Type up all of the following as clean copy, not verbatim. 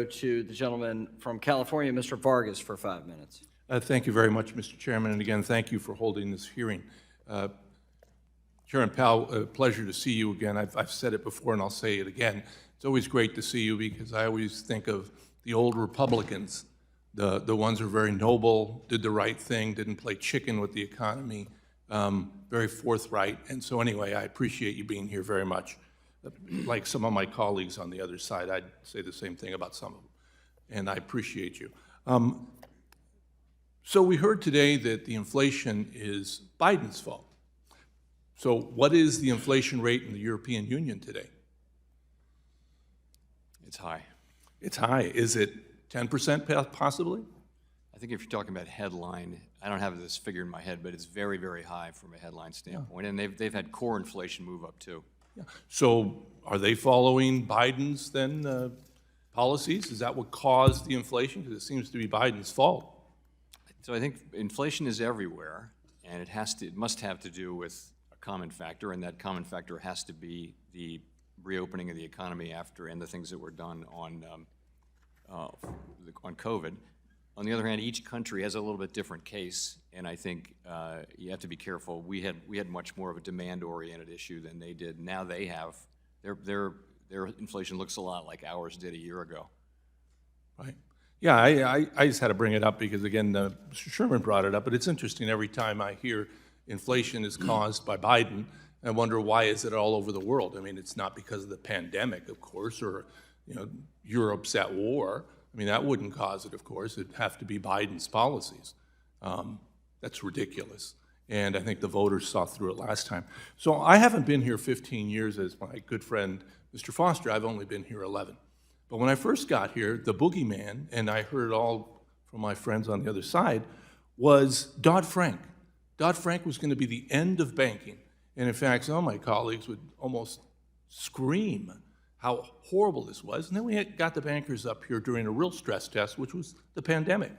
to the gentleman from California, Mr. Vargas, for 5 minutes. Thank you very much, Mr. Chairman, and again, thank you for holding this hearing. Chairman Powell, a pleasure to see you again. I've said it before and I'll say it again. It's always great to see you because I always think of the old Republicans, the ones who are very noble, did the right thing, didn't play chicken with the economy, very forthright. And so anyway, I appreciate you being here very much. Like some of my colleagues on the other side, I'd say the same thing about some of them, and I appreciate you. So we heard today that the inflation is Biden's fault. So what is the inflation rate in the European Union today? It's high. It's high. Is it 10% possibly? I think if you're talking about headline, I don't have this figure in my head, but it's very, very high from a headline standpoint. Yeah. And they've had core inflation move up too. Yeah. So are they following Biden's then policies? Is that what caused the inflation? Because it seems to be Biden's fault. So I think inflation is everywhere, and it must have to do with a common factor, and that common factor has to be the reopening of the economy after and the things that were done on COVID. On the other hand, each country has a little bit different case, and I think you have to be careful. We had much more of a demand-oriented issue than they did. Now they have their inflation looks a lot like ours did a year ago. Right. Yeah, I just had to bring it up because again, Mr. Sherman brought it up. But it's interesting every time I hear inflation is caused by Biden. I wonder why is it all over the world? I mean, it's not because of the pandemic, of course, or Europe's at war. I mean, that wouldn't cause it, of course. It'd have to be Biden's policies. That's ridiculous. And I think the voters saw through it last time. So I haven't been here 15 years as my good friend, Mr. Foster. I've only been here 11. But when I first got here, the boogeyman, and I heard it all from my friends on the other side, was Dodd-Frank. Dodd-Frank was going to be the end of banking. And in fact, some of my colleagues would almost scream how horrible this was. And then we got the bankers up here during a real stress test, which was the pandemic.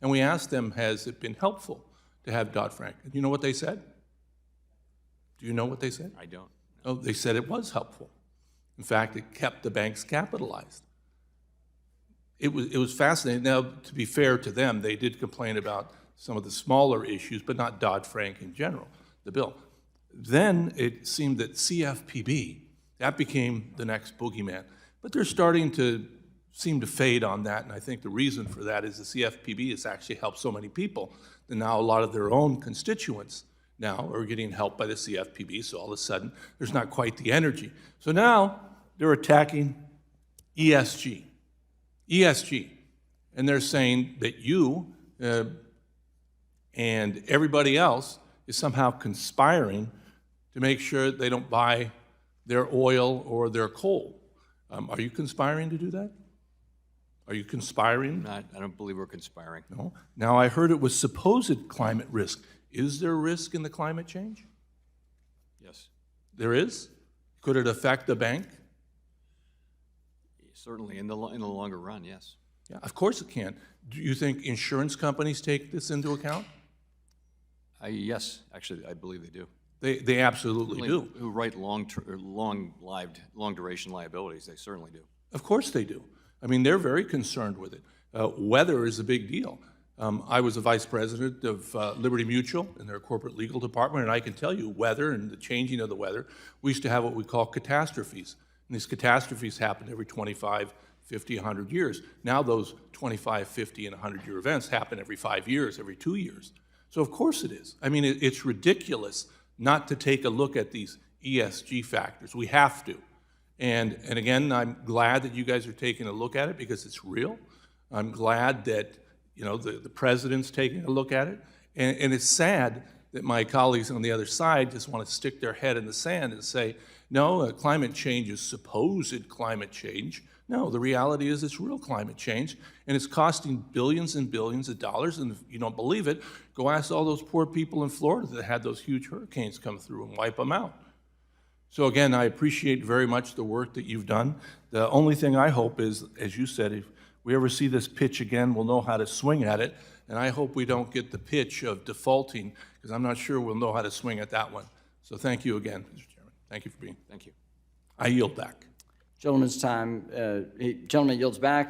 And we asked them, has it been helpful to have Dodd-Frank? And you know what they said? Do you know what they said? I don't. Oh, they said it was helpful. In fact, it kept the banks capitalized. It was fascinating. Now, to be fair to them, they did complain about some of the smaller issues, but not Dodd-Frank in general, the bill. Then it seemed that CFPB, that became the next boogeyman. But they're starting to seem to fade on that, and I think the reason for that is the CFPB has actually helped so many people that now a lot of their own constituents now are getting helped by the CFPB, so all of a sudden there's not quite the energy. So now they're attacking ESG. And they're saying that you and everybody else is somehow conspiring to make sure they don't buy their oil or their coal. Are you conspiring to do that? Are you conspiring? I don't believe we're conspiring. No. Now, I heard it was supposed climate risk. Is there risk in the climate change? Yes. There is? Could it affect the bank? Certainly, in the longer run, yes. Yeah, of course it can. Do you think insurance companies take this into account? Yes, actually, I believe they do. They absolutely do. Who write long duration liabilities, they certainly do. Of course they do. I mean, they're very concerned with it. Weather is a big deal. I was a vice president of Liberty Mutual in their corporate legal department, and I can tell you weather and the changing of the weather, we used to have what we call catastrophes. And these catastrophes happen every 25, 50, 100 years. Now those 25, 50, and 100-year events happen every 5 years, every 2 years. So of course it is. I mean, it's ridiculous not to take a look at these ESG factors. We have to. And again, I'm glad that you guys are taking a look at it because it's real. I'm glad that the president's taking a look at it. And it's sad that my colleagues on the other side just want to stick their head in the sand and say, no, climate change is supposed climate change. No, the reality is it's real climate change, and it's costing billions and billions of dollars, and if you don't believe it, go ask all those poor people in Florida that had those huge hurricanes come through and wipe them out. So again, I appreciate very much the work that you've done. The only thing I hope is, as you said, if we ever see this pitch again, we'll know how to swing at it, and I hope we don't get the pitch of defaulting, because I'm not sure we'll know how to swing at that one. So thank you again, Mr. Chairman. Thank you for being. Thank you. I yield back. Gentleman yields back.